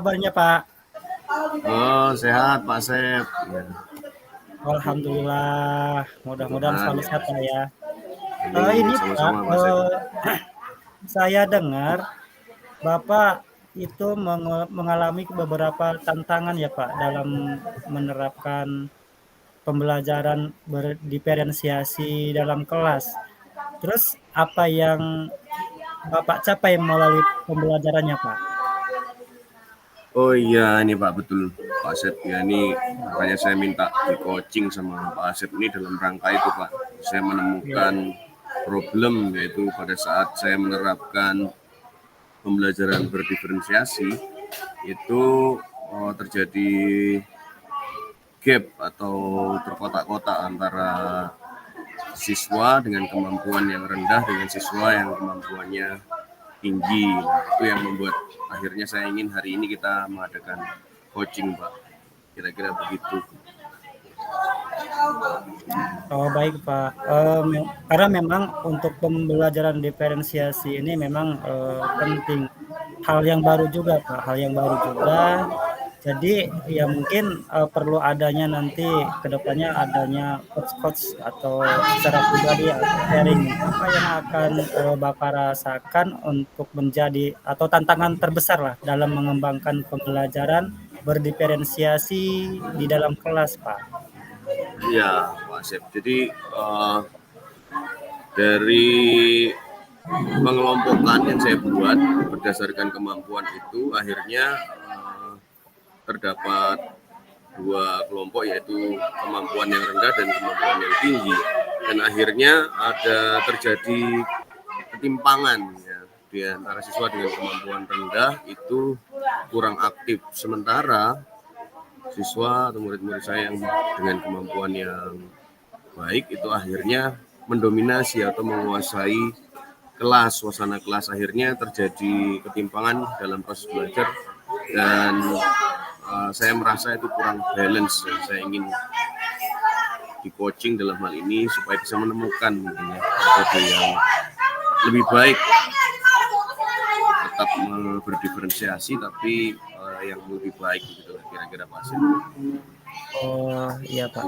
kabarnya, Pak? Oh, sehat Pak Sep. Ya, Alhamdulillah, puji mudah-mudahan Tuhan selalu ya. sehat, Pak, ya. Amin, Ini, Pak, sama-sama Pak Sep. saya dengar Bapak itu mengalami beberapa tantangan ya, Pak, dalam menerapkan pembelajaran berdiferensiasi dalam kelas. Terus apa yang Bapak capai melalui pembelajarannya, Pak? Oh iya, ini Pak betul Pak Sep ya, ini makanya saya minta di coaching sama Pak Sep ini dalam rangka itu Pak. Saya Iya, menemukan problem yaitu pada saat saya menerapkan pembelajaran berdiferensiasi itu terjadi gap atau terkotak-kotak antara siswa dengan kemampuan yang rendah dengan siswa yang kemampuannya tinggi. Nah, itu yang membuat akhirnya saya ingin hari ini kita mengadakan coaching, Pak. Kira-kira begitu. oh baik, Pak. Karena memang untuk pembelajaran diferensiasi ini memang, penting. Hal yang baru juga, Pak, hal yang baru juga. Jadi ya mungkin, perlu adanya nanti ke depannya adanya coach-coach atau secara pribadi atau sharing apa yang akan, Bapak rasakan untuk menjadi atau tantangan terbesar lah dalam mengembangkan pembelajaran berdiferensiasi di dalam kelas, Pak? Iya, Pak Sep. Jadi dari pengelompokan yang saya buat berdasarkan kemampuan itu akhirnya terdapat dua kelompok yaitu kemampuan yang rendah dan kemampuan yang tinggi, dan akhirnya ada terjadi ketimpangan ya, di antara siswa dengan kemampuan rendah itu kurang aktif, sementara siswa atau murid-murid saya yang dengan kemampuan yang baik itu akhirnya mendominasi atau menguasai kelas, suasana kelas. Akhirnya terjadi ketimpangan dalam proses belajar dan saya merasa itu kurang balance ya. Saya ingin di coaching dalam hal ini supaya bisa menemukan ya, metode yang lebih baik, tetap berdiferensiasi tapi yang lebih baik gitu lah kira-kira Pak Asim. Oh, iya, Pak.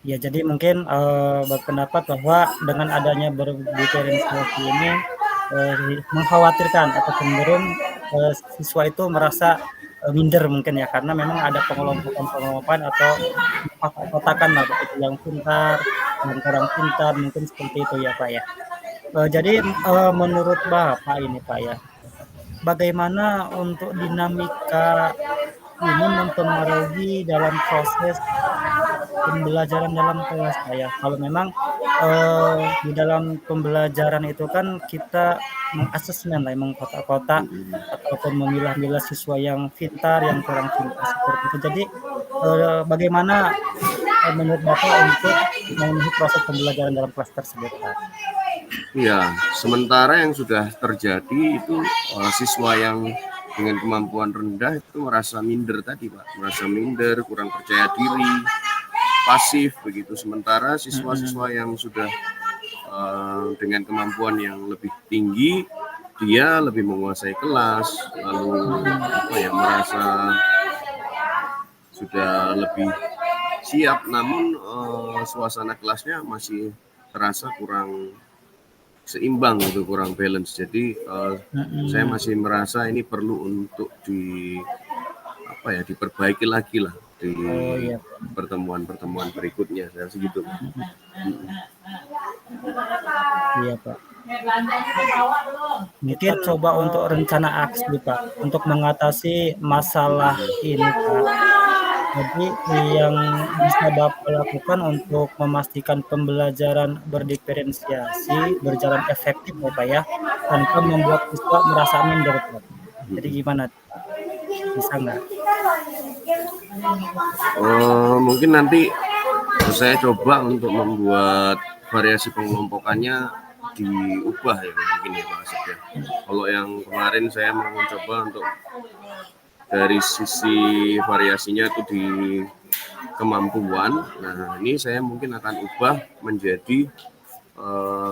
Ya, jadi mungkin, berpendapat bahwa dengan adanya berdiferensiasi ini, mengkhawatirkan atau cenderung, siswa itu merasa, minder mungkin ya, karena memang ada pengelompokan-pengelompokan atau kotak-kotakan lah, begitu yang pintar, yang kurang pintar, mungkin seperti itu ya, Pak, ya. Jadi, menurut Bapak ini, Pak, ya, bagaimana untuk dinamika ini mempengaruhi dalam proses pembelajaran dalam kelas, Kak, ya. Kalau memang, di dalam pembelajaran itu kan kita mengasesmen lah, mengkotak-kotak ataupun memilah-milah siswa yang pintar, yang kurang pintar, seperti itu. Jadi, bagaimana, menurut Bapak untuk memenuhi proses pembelajaran dalam kelas tersebut, Pak? Ya, sementara yang sudah terjadi itu siswa yang dengan kemampuan rendah itu merasa minder tadi Pak, merasa minder, kurang percaya diri, pasif begitu. Sementara Mhm, siswa-siswa yang sudah dengan kemampuan yang lebih tinggi, dia lebih menguasai kelas, lalu mhm. apa ya, merasa sudah lebih siap, namun suasana kelasnya masih terasa kurang seimbang gitu, kurang balance. Jadi saya Mhm. masih merasa ini perlu untuk diperbaiki lagi lah di Oh, iya, pertemuan-pertemuan berikutnya. Saya segitu. mhm, iya, Pak. Mungkin coba untuk rencana aksi, Pak, untuk mengatasi masalah ini, Pak. Jadi yang bisa Bapak lakukan untuk memastikan pembelajaran berdiferensiasi berjalan efektif ya, Pak, ya, tanpa membuat siswa merasa minder, Pak. Jadi gimana tuh, Pak? Bisa nggak? Mungkin nanti saya coba untuk membuat variasi pengelompokannya diubah ya mungkin ya Pak Asep ya. Kalau yang kemarin saya mau mencoba untuk dari sisi variasinya itu di kemampuan. Nah ini saya mungkin akan ubah menjadi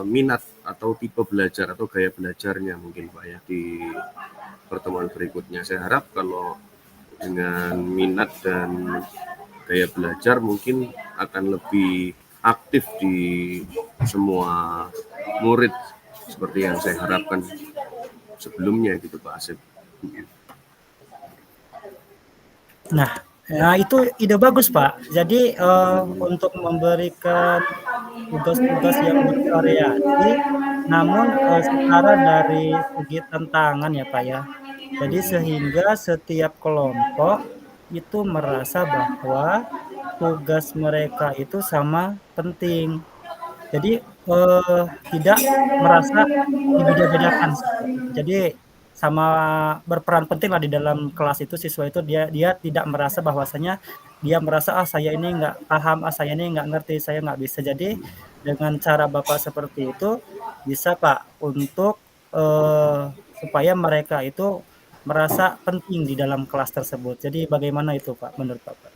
minat atau tipe belajar atau gaya belajarnya mungkin Pak ya di pertemuan berikutnya. Saya harap kalau dengan minat dan gaya belajar mungkin akan lebih aktif di semua murid seperti yang saya harapkan sebelumnya gitu Pak Asep. Nah, itu ide bagus, Pak. Jadi, untuk memberikan tugas-tugas yang bervariasi, namun, setara dari segi tantangan ya, Pak, ya. Jadi sehingga setiap kelompok itu merasa bahwa tugas mereka itu sama penting. Jadi, tidak merasa dibeda-bedakan seperti itu. Jadi sama berperan pentinglah di dalam kelas itu, siswa itu dia dia tidak merasa bahwasanya dia merasa, "Ah, saya ini nggak paham, ah, saya ini nggak ngerti, saya nggak bisa." Jadi dengan cara Bapak seperti itu bisa, Pak, untuk, supaya mereka itu merasa penting di dalam kelas tersebut. Jadi bagaimana itu, Pak, menurut Bapak?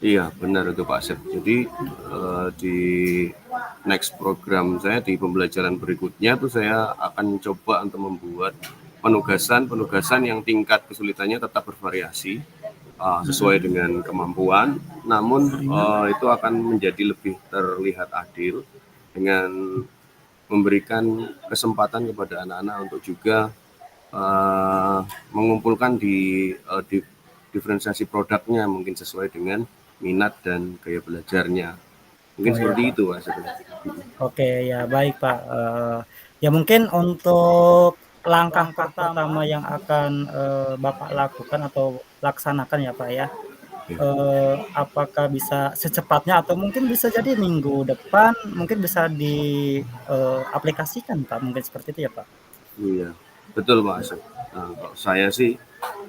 Iya benar itu Pak Asep. Jadi di next program saya di pembelajaran berikutnya tuh saya akan coba untuk membuat penugasan yang tingkat kesulitannya tetap bervariasi sesuai dengan kemampuan, namun itu akan menjadi lebih terlihat adil dengan memberikan kesempatan kepada anak-anak untuk juga mengumpulkan di diferensiasi produknya mungkin sesuai dengan minat dan gaya belajarnya. Mungkin Oh, iya, seperti Pak. itu Mas. Oke, ya baik, Pak. Ya mungkin untuk langkah pertama yang akan, Bapak lakukan atau laksanakan ya, Pak, ya, Ya, apakah bisa secepatnya atau mungkin bisa jadi minggu depan mungkin bisa aplikasikan, Pak, mungkin seperti itu ya, Pak? iya, betul Mas. Nah, kalau saya sih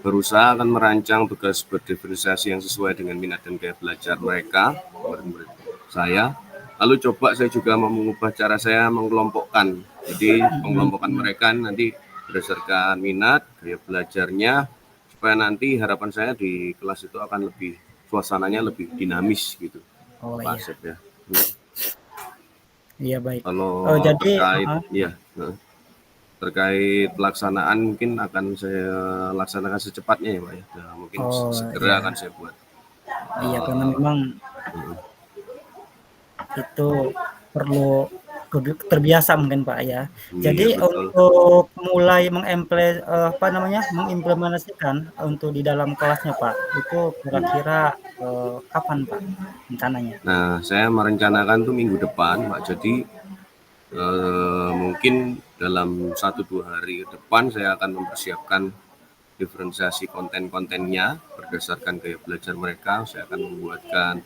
berusaha akan merancang tugas berdiferensiasi yang sesuai dengan minat dan gaya belajar mereka, murid-murid saya. Lalu coba saya juga mau mengubah cara saya mengelompokkan. Jadi Mhm, pengelompokan mhm. mereka nanti berdasarkan minat, gaya belajarnya, supaya nanti harapan saya di kelas itu akan lebih suasananya lebih dinamis gitu, Oh, Pak iya. Asep ya. Iya baik. Kalau Jadi terkait heeh, ya terkait pelaksanaan mungkin akan saya laksanakan secepatnya ya Pak ya. Nah, mungkin oh, segera iya. akan saya buat. Iya, karena Uh, memang itu perlu terbiasa mungkin, Pak, ya. iya Jadi betul. untuk mulai apa namanya, mengimplementasikan untuk di dalam kelasnya, Pak, itu kira-kira, kapan, Pak, rencananya? Nah, saya merencanakan tuh minggu depan Pak. Jadi mungkin dalam 1-2 hari ke depan saya akan mempersiapkan diferensiasi konten-kontennya berdasarkan gaya belajar mereka. Saya akan membuatkan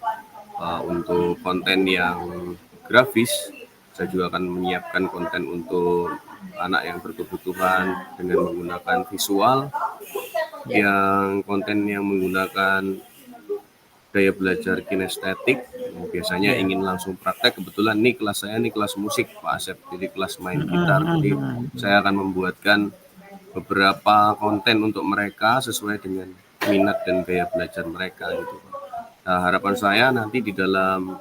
untuk konten yang grafis. Saya juga akan menyiapkan konten untuk anak yang berkebutuhan dengan menggunakan visual, Ya, yang konten yang menggunakan gaya belajar kinestetik. Biasanya iya. ingin langsung praktek, kebetulan nih kelas saya nih kelas musik Pak Asep, jadi kelas main Mhm, gitar. mhm, Jadi mhm, mhm. saya akan membuatkan beberapa konten untuk mereka sesuai dengan minat dan gaya belajar mereka gitu. Nah, harapan saya nanti di dalam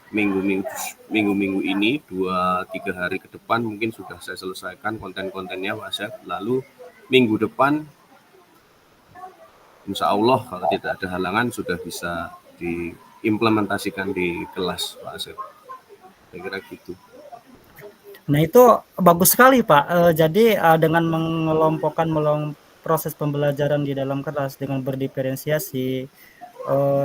minggu-minggu ini 2-3 hari ke depan mungkin sudah saya selesaikan konten-kontennya Pak Asep. Lalu minggu depan insya Allah kalau tidak ada halangan sudah bisa diimplementasikan di kelas Pak Asep. Saya kira gitu. Nah itu bagus sekali Pak, jadi, dengan mengelompokkan proses pembelajaran di dalam kelas dengan berdiferensiasi,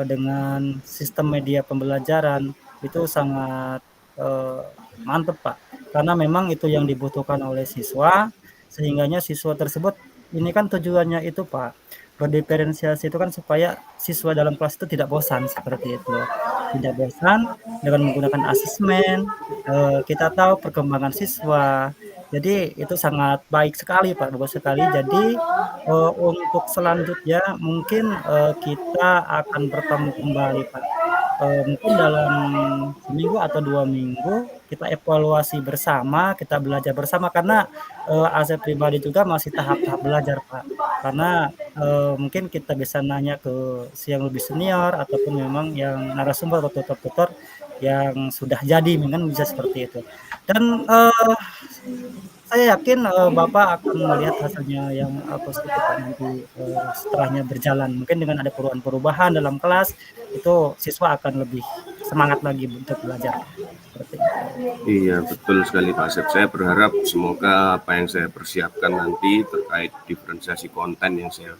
dengan sistem media pembelajaran, itu sangat, eee, mantap Pak. Karena memang itu yang dibutuhkan oleh siswa, sehingganya siswa tersebut ini kan tujuannya itu Pak, berdiferensiasi itu kan supaya siswa dalam kelas itu tidak bosan, seperti itu. Tidak bosan dengan menggunakan asesmen. Kita tahu perkembangan siswa, jadi itu sangat baik sekali, Pak, bagus sekali. Jadi, untuk selanjutnya mungkin, kita akan bertemu kembali, Pak. Mungkin dalam seminggu atau 2 minggu kita evaluasi bersama, kita belajar bersama karena, saya pribadi juga masih tahap-tahap belajar, Pak. Karena, mungkin kita bisa nanya ke yang lebih senior ataupun memang yang narasumber atau tutor-tutor yang sudah jadi, mungkin bisa seperti itu. Dan, Saya yakin, Bapak akan melihat hasilnya yang, positif Pak nanti, setelahnya berjalan. Mungkin dengan ada perubahan-perubahan dalam kelas, itu siswa akan lebih semangat lagi untuk belajar, Pak, seperti itu. Iya, betul sekali Pak Asep. Saya berharap semoga apa yang saya persiapkan nanti terkait diferensiasi konten yang saya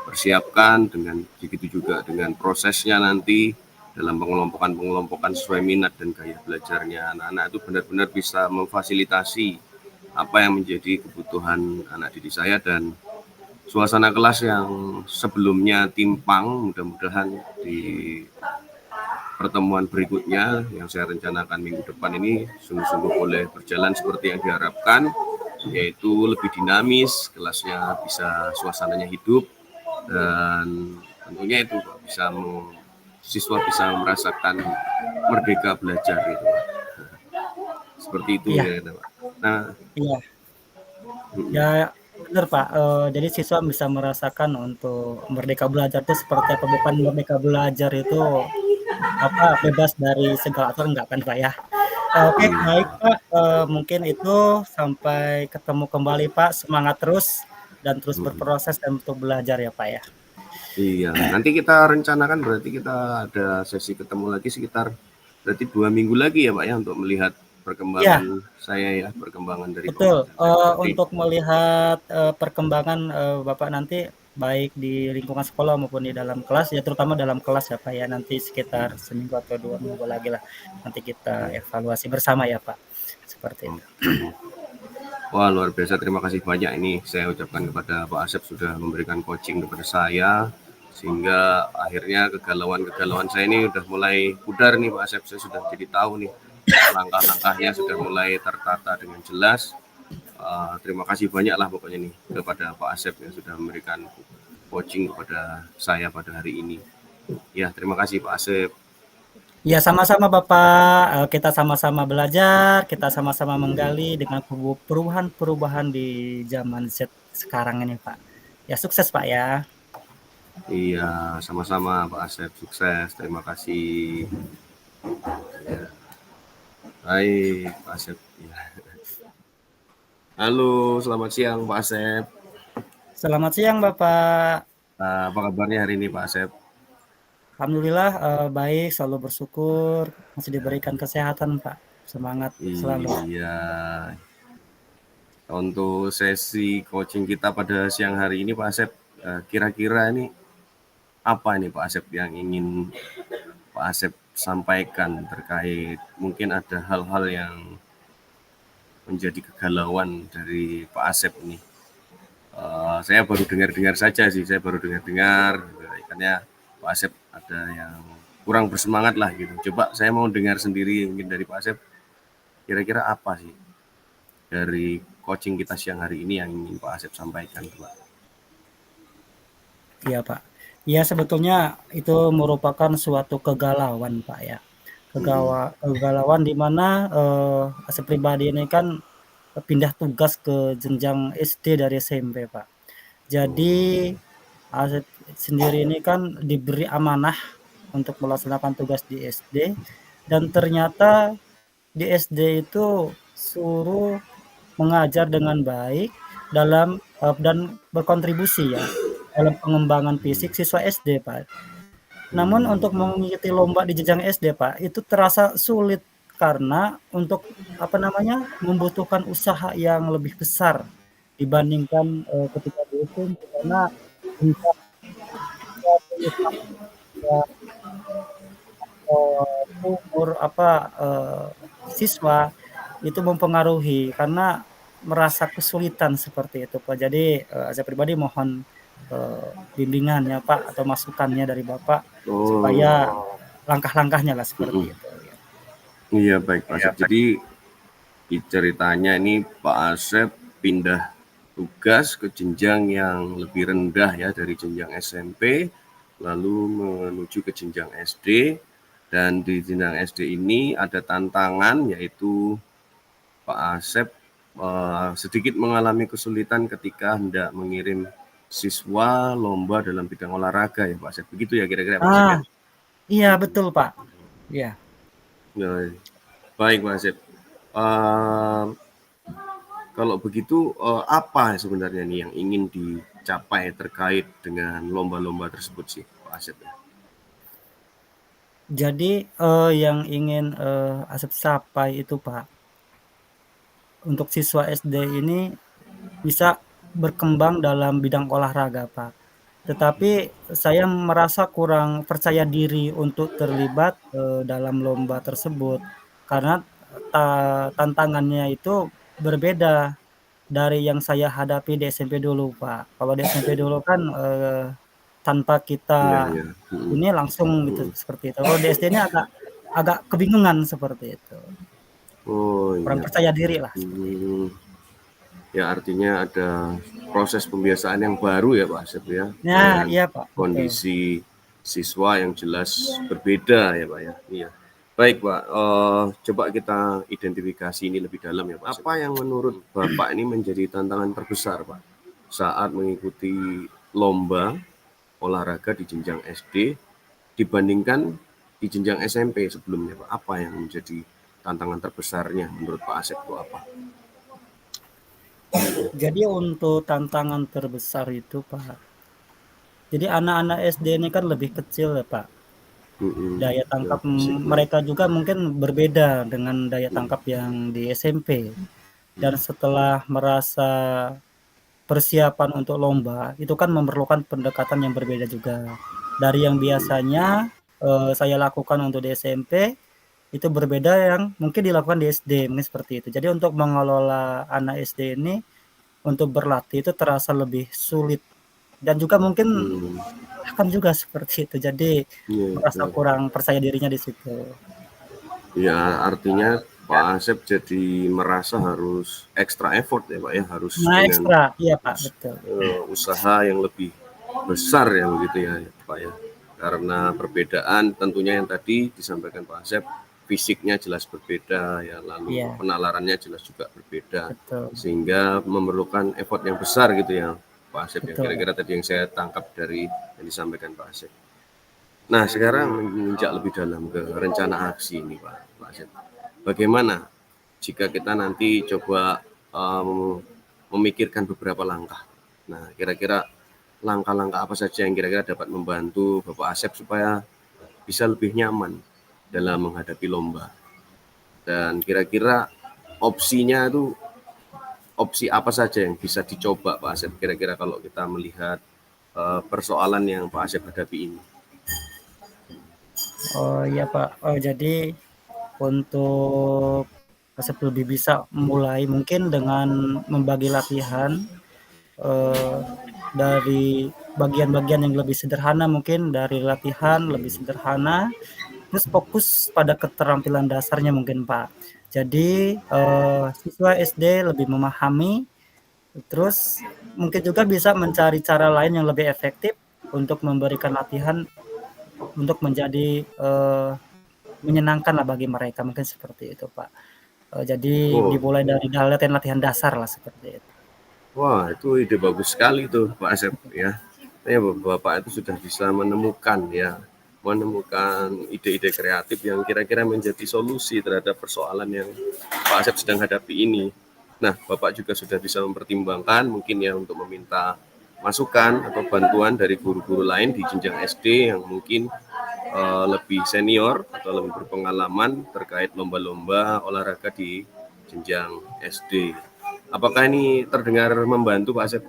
persiapkan dengan begitu juga dengan prosesnya nanti dalam pengelompokan sesuai minat dan gaya belajarnya anak-anak itu benar-benar bisa memfasilitasi apa yang menjadi kebutuhan anak didik saya, dan suasana kelas yang sebelumnya timpang mudah-mudahan di pertemuan berikutnya yang saya rencanakan minggu depan ini sungguh-sungguh boleh berjalan seperti yang diharapkan, yaitu lebih dinamis, kelasnya bisa suasananya hidup, dan tentunya itu bisa siswa bisa merasakan merdeka belajar itu. Seperti itu Iya, ya, Pak. Nah, iya. Ya, benar Pak, jadi siswa bisa merasakan untuk merdeka belajar itu seperti apa, bukan merdeka belajar itu, apa, bebas dari segala aturan, enggak kan Pak ya? Oke, baik Pak, mungkin itu, sampai ketemu kembali Pak, semangat terus, dan terus berproses dan untuk belajar ya Pak ya. iya, nanti kita rencanakan berarti kita ada sesi ketemu lagi sekitar berarti 2 minggu lagi ya Pak ya, untuk melihat Iya, perkembangan saya ya, perkembangan dari betul, pembelajaran saya. Berarti untuk melihat, perkembangan, Bapak nanti, baik di lingkungan sekolah maupun di dalam kelas, ya terutama dalam kelas ya Pak ya, nanti sekitar seminggu atau 2 minggu lagi lah, nanti kita evaluasi bersama ya Pak, seperti itu. oke. Wah, luar biasa, terima kasih banyak ini saya ucapkan kepada Pak Asep sudah memberikan coaching kepada saya, sehingga akhirnya kegalauan-kegalauan saya ini udah mulai pudar nih Pak Asep. Saya sudah jadi tahu nih langkah-langkahnya sudah mulai tertata dengan jelas. Terima kasih banyak lah pokoknya nih kepada Pak Asep yang sudah memberikan coaching kepada saya pada hari ini. Ya, terima kasih Pak Asep. Ya sama-sama Bapak, kita sama-sama belajar, kita sama-sama menggali dengan perubahan-perubahan di zaman Z sekarang ini Pak. Ya sukses Pak ya. Iya, sama-sama Pak Asep, sukses. Terima kasih. Ya. Baik, Pak Asep. Ya. Halo, selamat siang Pak Asep. Selamat siang Bapak. Apa kabarnya hari ini Pak Asep? Alhamdulillah, baik, selalu bersyukur, masih diberikan kesehatan Pak. Semangat selalu. Iya, untuk sesi coaching kita pada siang hari ini Pak Asep, kira-kira ini apa nih Pak Asep yang ingin Pak Asep sampaikan terkait mungkin ada hal-hal yang menjadi kegalauan dari Pak Asep ini. Saya baru dengar-dengar saja sih, saya baru dengar-dengar, katanya Pak Asep ada yang kurang bersemangat lah gitu. Coba saya mau dengar sendiri mungkin dari Pak Asep, kira-kira apa sih dari coaching kita siang hari ini yang ingin Pak Asep sampaikan, Pak? Iya Pak. Iya sebetulnya itu merupakan suatu kegalauan Pak ya. Kegalauan di mana, saya pribadi ini kan pindah tugas ke jenjang SD dari SMP Pak. Jadi Asep sendiri ini kan diberi amanah untuk melaksanakan tugas di SD, dan ternyata di SD itu suruh mengajar dengan baik dalam, dan berkontribusi ya dalam pengembangan fisik siswa SD, Pak. Namun untuk mengikuti lomba di jenjang SD, Pak, itu terasa sulit karena untuk apa namanya, membutuhkan usaha yang lebih besar dibandingkan, ketika di SMP karena jenjang umur apa, siswa itu mempengaruhi karena merasa kesulitan seperti itu, Pak. Jadi, saya pribadi mohon, bimbingannya, Pak, atau masukannya dari Bapak supaya Oh, langkah-langkahnya lah seperti itu, ya. iya baik Pak Asep. Jadi ceritanya ini Pak Asep pindah tugas ke jenjang yang lebih rendah ya, dari jenjang SMP lalu menuju ke jenjang SD, dan di jenjang SD ini ada tantangan yaitu Pak Asep sedikit mengalami kesulitan ketika hendak mengirim siswa lomba dalam bidang olahraga ya Pak Asep. Begitu ya kira-kira Pak Asep Ah, ya? iya betul, Pak. Iya. Ya, baik Pak Asep. Eh, Kalau begitu apa sebenarnya nih yang ingin dicapai terkait dengan lomba-lomba tersebut sih, Pak Asep ya? Jadi, yang ingin, Asep capai itu, Pak, untuk siswa SD ini bisa berkembang dalam bidang olahraga, Pak. Tetapi saya merasa kurang percaya diri untuk terlibat, dalam lomba tersebut karena tantangannya itu berbeda dari yang saya hadapi di SMP dulu, Pak. Kalau di SMP dulu kan, tanpa Iya kita iya, mhm ini langsung gitu, mhm. seperti itu. Kalau di SD ini agak agak kebingungan seperti itu, Oh kurang iya, percaya diri lah seperti itu. mmm, ya artinya ada proses pembiasaan yang baru ya Pak Asep ya, Nah, dengan iya, Pak, betul. kondisi siswa yang jelas berbeda ya Pak ya, iya. Baik Pak, coba kita identifikasi ini lebih dalam ya Pak Asep. Apa yang menurut Bapak ini menjadi tantangan terbesar Pak, saat mengikuti lomba olahraga di jenjang SD dibandingkan di jenjang SMP sebelumnya Pak? Apa yang menjadi tantangan terbesarnya menurut Pak Asep itu apa? Jadi untuk tantangan terbesar itu, Pak, jadi anak-anak SD ini kan lebih kecil ya, Pak. Mhm, Daya ya tangkap fisiknya. mereka juga mungkin berbeda dengan daya Mhm, tangkap yang di SMP. Dan setelah merasa persiapan untuk lomba, itu kan memerlukan pendekatan yang berbeda juga. Dari yang biasanya, saya lakukan untuk di SMP, itu berbeda yang mungkin dilakukan di SD, mungkin seperti itu. Jadi untuk mengelola anak SD ini, untuk berlatih itu terasa lebih sulit dan juga mungkin mhm, akan juga seperti itu. Jadi iya merasa betul. kurang percaya dirinya di situ. Ya artinya Pak Asep jadi merasa harus extra effort ya Pak ya, harus Nah, dengan ekstra, iya Pak, betul. usaha yang lebih besar ya begitu ya Pak ya. Karena perbedaan tentunya yang tadi disampaikan Pak Asep, fisiknya jelas berbeda ya, lalu Iya, penalarannya jelas juga berbeda, betul, sehingga memerlukan effort yang besar gitu ya Pak Asep ya. betul. Kira-kira tadi yang saya tangkap dari yang disampaikan Pak Asep. Nah, sekarang menginjak lebih dalam ke rencana aksi ini, Pak Asep. Bagaimana jika kita nanti coba memikirkan beberapa langkah? Nah, kira-kira langkah-langkah apa saja yang kira-kira dapat membantu Bapak Asep supaya bisa lebih nyaman dalam menghadapi lomba? Dan kira-kira opsinya itu opsi apa saja yang bisa dicoba Pak Asep? Kira-kira kalau kita melihat persoalan yang Pak Asep hadapi ini. Oh iya Pak, jadi untuk Asep lebih bisa mulai mungkin dengan membagi latihan, eee, dari bagian-bagian yang lebih sederhana mungkin dari latihan lebih sederhana, terus fokus pada keterampilan dasarnya mungkin Pak. Jadi, siswa SD lebih memahami, terus mungkin juga bisa mencari cara lain yang lebih efektif untuk memberikan latihan untuk menjadi, menyenangkanlah bagi mereka, mungkin seperti itu, Pak. Jadi Oh, dimulai dari latihan-latihan dasarlah seperti itu. wah, itu ide bagus sekali tuh Pak Asep ya. Ya Bapak itu sudah bisa menemukan ya, menemukan ide-ide kreatif yang kira-kira menjadi solusi terhadap persoalan yang Pak Asep sedang hadapi ini. Nah, Bapak juga sudah bisa mempertimbangkan mungkin ya untuk meminta masukan atau bantuan dari guru-guru lain di jenjang SD yang mungkin lebih senior atau lebih berpengalaman terkait lomba-lomba olahraga di jenjang SD. Apakah ini terdengar membantu Pak Asep?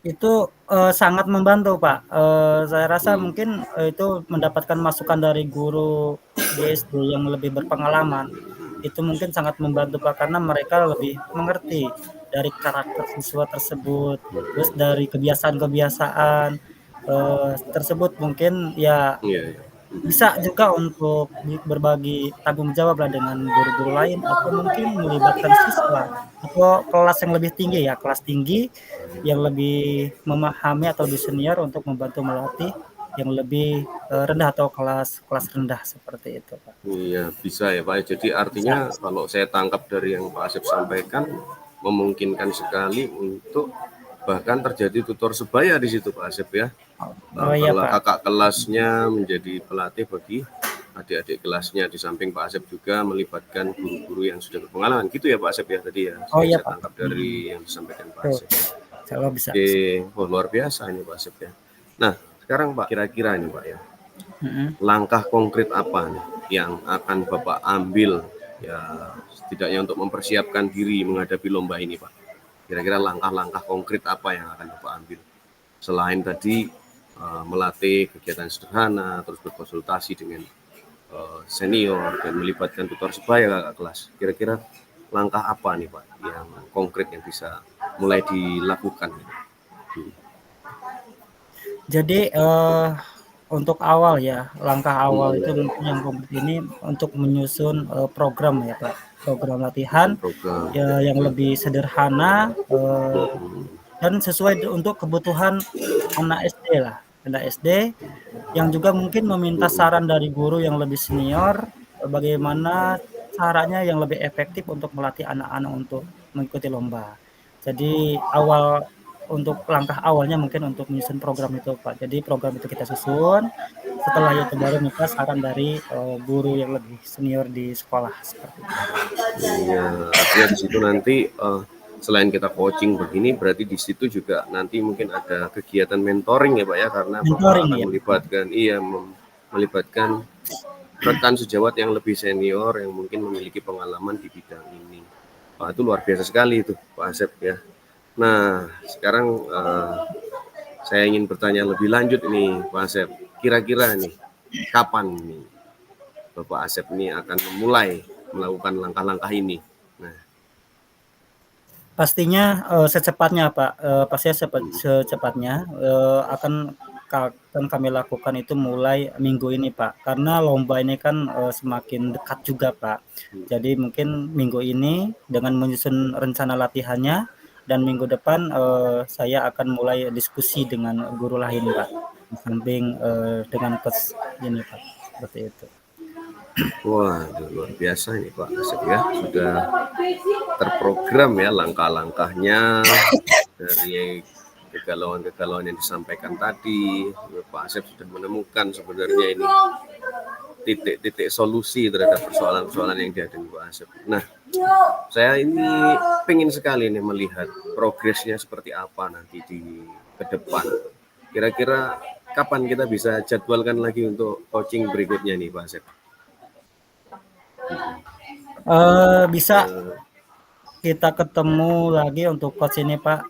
Itu, sangat membantu, Pak. Saya rasa Hmm. mungkin, itu mendapatkan masukan dari guru di SD yang lebih berpengalaman, itu mungkin sangat membantu, Pak, karena mereka lebih mengerti dari karakter siswa tersebut, terus dari kebiasaan-kebiasaan, tersebut mungkin ya Iya, iya. bisa juga untuk berbagi tanggung jawablah dengan guru-guru lain atau mungkin melibatkan siswa atau kelas yang lebih tinggi ya, kelas tinggi yang lebih memahami atau lebih senior untuk membantu melatih yang lebih, rendah atau kelas kelas rendah seperti itu, Pak. Iya, bisa ya Pak. Jadi Bisa artinya bisa. kalau saya tangkap dari yang Pak Asep sampaikan, memungkinkan sekali untuk bahkan terjadi tutor sebaya di situ Pak Asep ya. Oh iya, Kalau Pak. kakak kelasnya menjadi pelatih bagi adik-adik kelasnya, di samping Pak Asep juga melibatkan guru-guru yang sudah berpengalaman. Gitu ya Pak Asep ya tadi ya, Oh yang iya saya Pak. tangkap dari yang disampaikan Pak Betul. Asep. Kalau bisa. Oke, oh, luar biasa ini Pak Asep ya. Nah, sekarang Pak, kira-kira ini Pak ya, Mm-mm. langkah konkret apa nih yang akan Bapak ambil ya setidaknya untuk mempersiapkan diri menghadapi lomba ini Pak? Kira-kira langkah-langkah konkret apa yang akan Bapak ambil? Selain tadi melatih kegiatan sederhana, terus berkonsultasi dengan senior dan melibatkan tutor sebaya kakak kelas. Kira-kira langkah apa nih Pak yang konkret yang bisa mulai dilakukan? Jadi untuk awal ya, langkah awal itu mungkin yang konkret ini untuk menyusun program ya Pak, program latihan Bikin program. ya yang lebih sederhana dan sesuai untuk kebutuhan anak SD lah, anak SD yang juga mungkin meminta saran dari guru yang lebih senior bagaimana caranya yang lebih efektif untuk melatih anak-anak untuk mengikuti lomba. Jadi untuk langkah awalnya mungkin untuk menyusun program itu Pak. Jadi program itu kita susun, setelah itu baru minta saran dari guru yang lebih senior di sekolah seperti itu. Ya, artinya di situ nanti selain kita coaching begini, berarti di situ juga nanti mungkin ada kegiatan mentoring ya Pak ya, karena Bapak Mentoring akan ya. melibatkan rekan sejawat yang lebih senior yang mungkin memiliki pengalaman di bidang ini. Pak, itu luar biasa sekali itu Pak Asep ya. Nah, sekarang saya ingin bertanya lebih lanjut nih Pak Asep. Kira-kira nih kapan nih Bapak Asep ini akan memulai melakukan langkah-langkah ini? Nah, Pastinya secepatnya Pak, pastinya secepatnya akan kami lakukan itu mulai minggu ini Pak, karena lomba ini kan semakin dekat juga Pak. Jadi mungkin minggu ini dengan menyusun rencana latihannya dan minggu depan saya akan mulai diskusi dengan guru lain Pak, di samping dengan coach ini Pak, seperti itu. wah, luar biasa ini Pak Asep ya. Sudah terprogram ya langkah-langkahnya dari kegalauan-kegalauan yang disampaikan tadi. Pak Asep sudah menemukan sebenarnya ini titik-titik solusi terhadap persoalan-persoalan yang dihadapi Pak Asep. Nah, saya ini pengen sekali nih melihat progresnya seperti apa nanti di ke depan. Kira-kira kapan kita bisa jadwalkan lagi untuk coaching berikutnya nih Pak Asep? Bisa kita ketemu lagi untuk coach ini Pak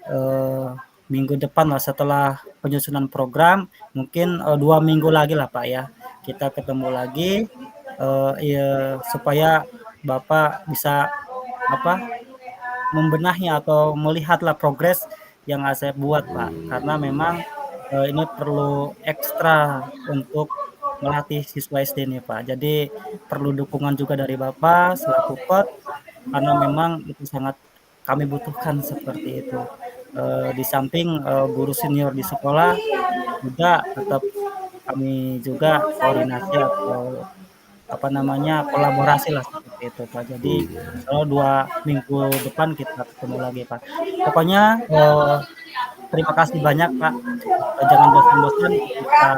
minggu depan lah setelah penyusunan program mungkin 2 minggu lagi lah Pak ya kita ketemu lagi ya, supaya Bapak bisa apa membenahi atau melihatlah progres yang saya buat Pak karena memang ini perlu ekstra untuk melatih siswa SD nih Pak. Jadi perlu dukungan juga dari Bapak selaku coach karena memang itu sangat kami butuhkan seperti itu. Di samping guru senior di sekolah juga tetap kami juga koordinasi atau apa namanya kolaborasi lah seperti itu Pak. Jadi insya Allah 2 minggu depan kita ketemu lagi Pak. Pokoknya terima kasih banyak Pak. Jangan bosan-bosan kita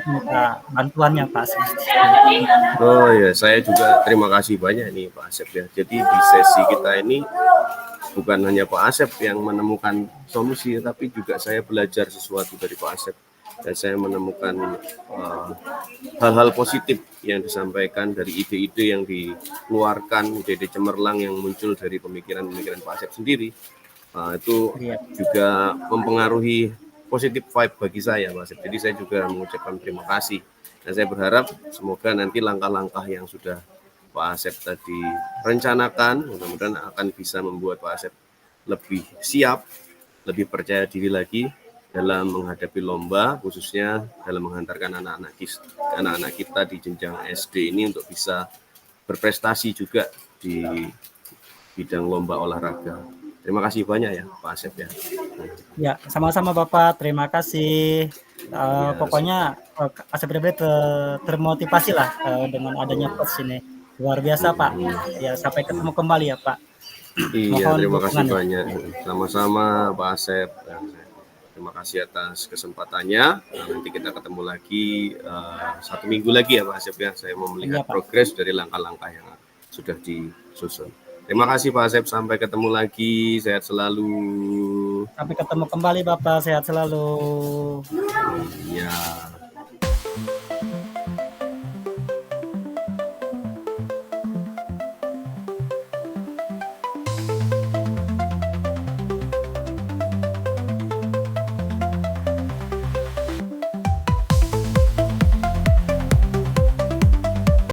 minta bantuannya Pak seperti itu. Oh ya, saya juga terima kasih banyak nih Pak Asep ya. Jadi di sesi kita ini bukan hanya Pak Asep yang menemukan solusi, tapi juga saya belajar sesuatu dari Pak Asep dan saya menemukan hal-hal positif yang disampaikan dari ide-ide yang dikeluarkan, ide-ide cemerlang yang muncul dari pemikiran-pemikiran Pak Asep sendiri. Itu Iya. juga mempengaruhi positif vibe bagi saya Pak Asep. Jadi saya juga mengucapkan terima kasih. Dan saya berharap semoga nanti langkah-langkah yang sudah Pak Asep tadi rencanakan, mudah-mudahan akan bisa membuat Pak Asep lebih siap, lebih percaya diri lagi dalam menghadapi lomba, khususnya dalam menghantarkan anak-anak kita di jenjang SD ini untuk bisa berprestasi juga di bidang lomba olahraga. Terima kasih banyak ya Pak Asep ya. Ya, sama-sama Bapak. Terima kasih. Ya, Pokoknya Asep pribadi termotivasi lah dengan adanya coach ini. Luar biasa Pak. Ya, sampai ketemu kembali ya Pak. iya, Mohon terima kasih dukungan ya. banyak. Sama-sama Pak Asep. Terima kasih atas kesempatannya. Nanti kita ketemu lagi 1 minggu lagi ya Pak Asep ya. Saya mau melihat Iya, Pak. progres dari langkah-langkah yang sudah disusun. Terima kasih Pak Asep. Sampai ketemu lagi. Sehat selalu. Sampai ketemu kembali Bapak, sehat selalu. Ya.